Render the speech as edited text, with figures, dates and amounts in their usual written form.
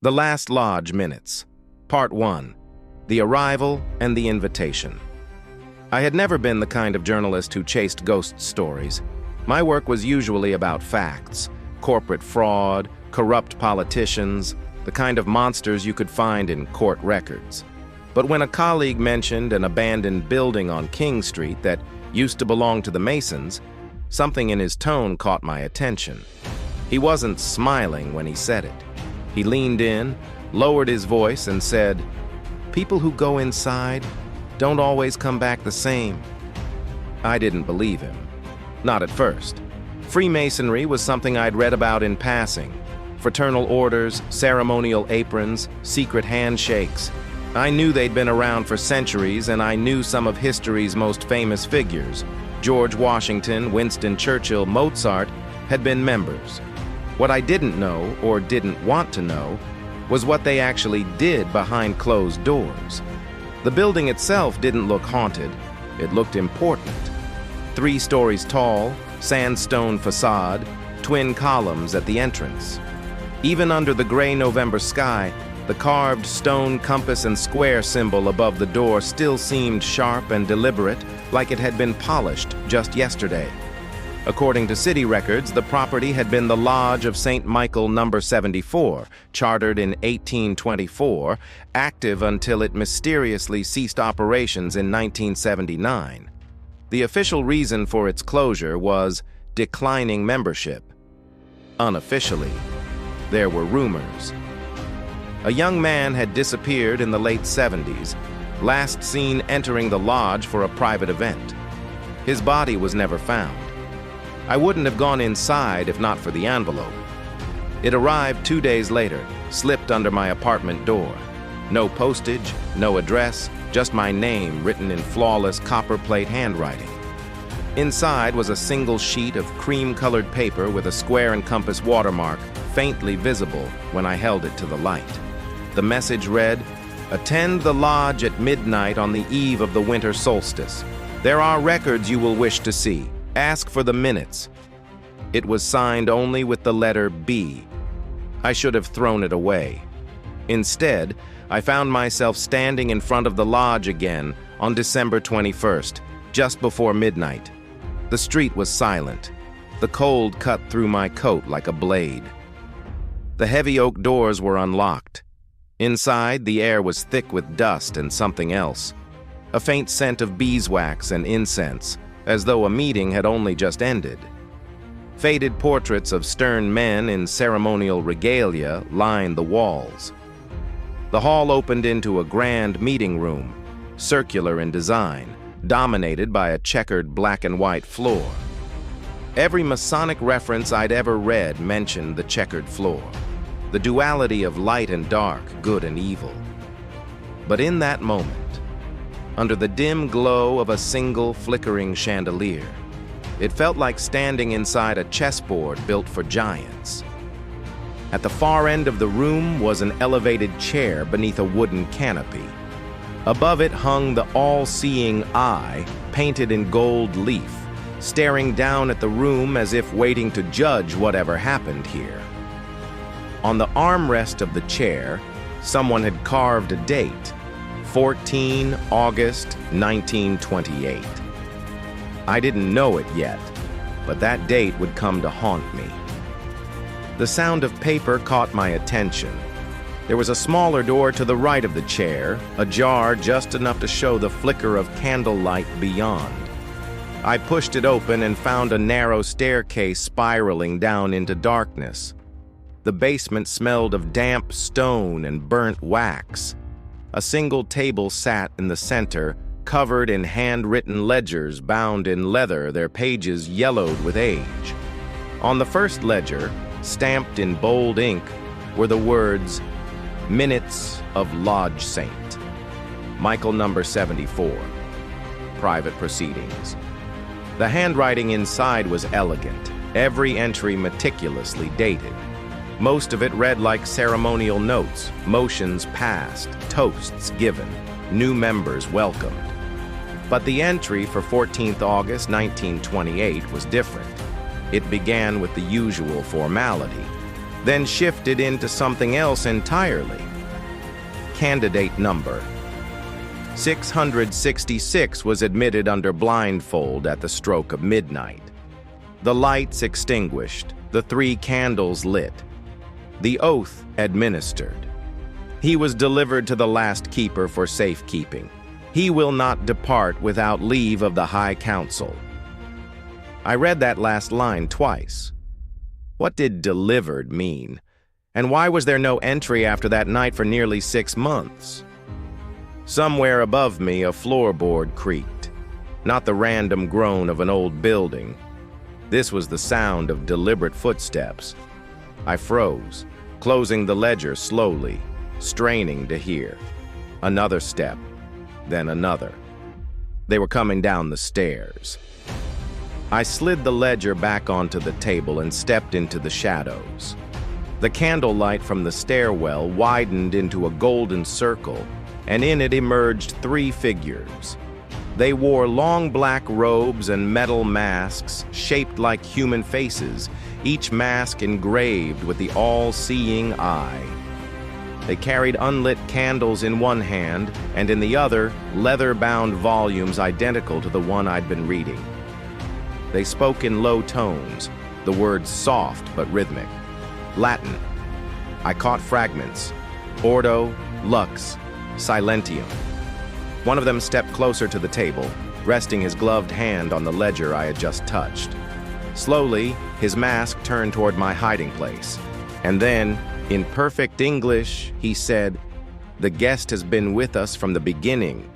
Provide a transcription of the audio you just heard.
The Last Lodge Minutes. Part 1. The Arrival and the Invitation. I had never been the kind of journalist who chased ghost stories. My work was usually about facts, corporate fraud, corrupt politicians, the kind of monsters you could find in court records. But when a colleague mentioned an abandoned building on King Street that used to belong to the Masons, something in his tone caught my attention. He wasn't smiling when he said it. He leaned in, lowered his voice, and said, "People who go inside don't always come back the same." I didn't believe him. Not at first. Freemasonry was something I'd read about in passing. Fraternal orders, ceremonial aprons, secret handshakes. I knew they'd been around for centuries, and I knew some of history's most famous figures. George Washington, Winston Churchill, Mozart had been members. What I didn't know, or didn't want to know, was what they actually did behind closed doors. The building itself didn't look haunted. It looked important. 3 stories tall, sandstone facade, twin columns at the entrance. Even under the gray November sky, the carved stone compass and square symbol above the door still seemed sharp and deliberate, like it had been polished just yesterday. According to city records, the property had been the Lodge of St. Michael No. 74, chartered in 1824, active until it mysteriously ceased operations in 1979. The official reason for its closure was declining membership. Unofficially, there were rumors. A young man had disappeared in the late 70s, last seen entering the lodge for a private event. His body was never found. I wouldn't have gone inside if not for the envelope. It arrived 2 days later, slipped under my apartment door. No postage, no address, just my name written in flawless copperplate handwriting. Inside was a single sheet of cream-colored paper with a square and compass watermark, faintly visible when I held it to the light. The message read, "Attend the lodge at midnight on the eve of the winter solstice. There are records you will wish to see. Ask for the minutes." It was signed only with the letter B. I should have thrown it away. Instead, I found myself standing in front of the lodge again on December 21st, just before midnight. The street was silent. The cold cut through my coat like a blade. The heavy oak doors were unlocked. Inside, the air was thick with dust and something else. A faint scent of beeswax and incense, as though a meeting had only just ended. Faded portraits of stern men in ceremonial regalia lined the walls. The hall opened into a grand meeting room, circular in design, dominated by a checkered black and white floor. Every Masonic reference I'd ever read mentioned the checkered floor, the duality of light and dark, good and evil. But in that moment, under the dim glow of a single flickering chandelier, it felt like standing inside a chessboard built for giants. At the far end of the room was an elevated chair beneath a wooden canopy. Above it hung the all-seeing eye, painted in gold leaf, staring down at the room as if waiting to judge whatever happened here. On the armrest of the chair, someone had carved a date, 14 August 1928. I didn't know it yet, but that date would come to haunt me. The sound of paper caught my attention. There was a smaller door to the right of the chair, ajar just enough to show the flicker of candlelight beyond. I pushed it open and found a narrow staircase spiraling down into darkness. The basement smelled of damp stone and burnt wax. A single table sat in the center, covered in handwritten ledgers bound in leather, their pages yellowed with age. On the first ledger, stamped in bold ink, were the words, "Minutes of Lodge Saint. Michael No. 74. Private Proceedings." The handwriting inside was elegant, every entry meticulously dated. Most of it read like ceremonial notes, motions passed, toasts given, new members welcomed. But the entry for 14th August 1928 was different. It began with the usual formality. then shifted into something else entirely. Candidate number 666 was admitted under blindfold at the stroke of midnight. The lights extinguished, the 3 candles lit. The oath administered. He was delivered to the last keeper for safekeeping. He will not depart without leave of the High Council. I read that last line twice. What did delivered mean? And why was there no entry after that night for nearly 6 months? Somewhere above me, a floorboard creaked. Not the random groan of an old building. This was the sound of deliberate footsteps. I froze, closing the ledger slowly, straining to hear. Another step, then another. They were coming down the stairs. I slid the ledger back onto the table and stepped into the shadows. The candlelight from the stairwell widened into a golden circle, and in it emerged 3 figures. They wore long black robes and metal masks shaped like human faces, each mask engraved with the all-seeing eye. They carried unlit candles in one hand, and in the other, leather-bound volumes identical to the one I'd been reading. They spoke in low tones, the words soft but rhythmic. Latin. I caught fragments. Ordo, lux, silentium. One of them stepped closer to the table, resting his gloved hand on the ledger I had just touched. Slowly, his mask turned toward my hiding place. And then, in perfect English, he said, "The guest has been with us from the beginning.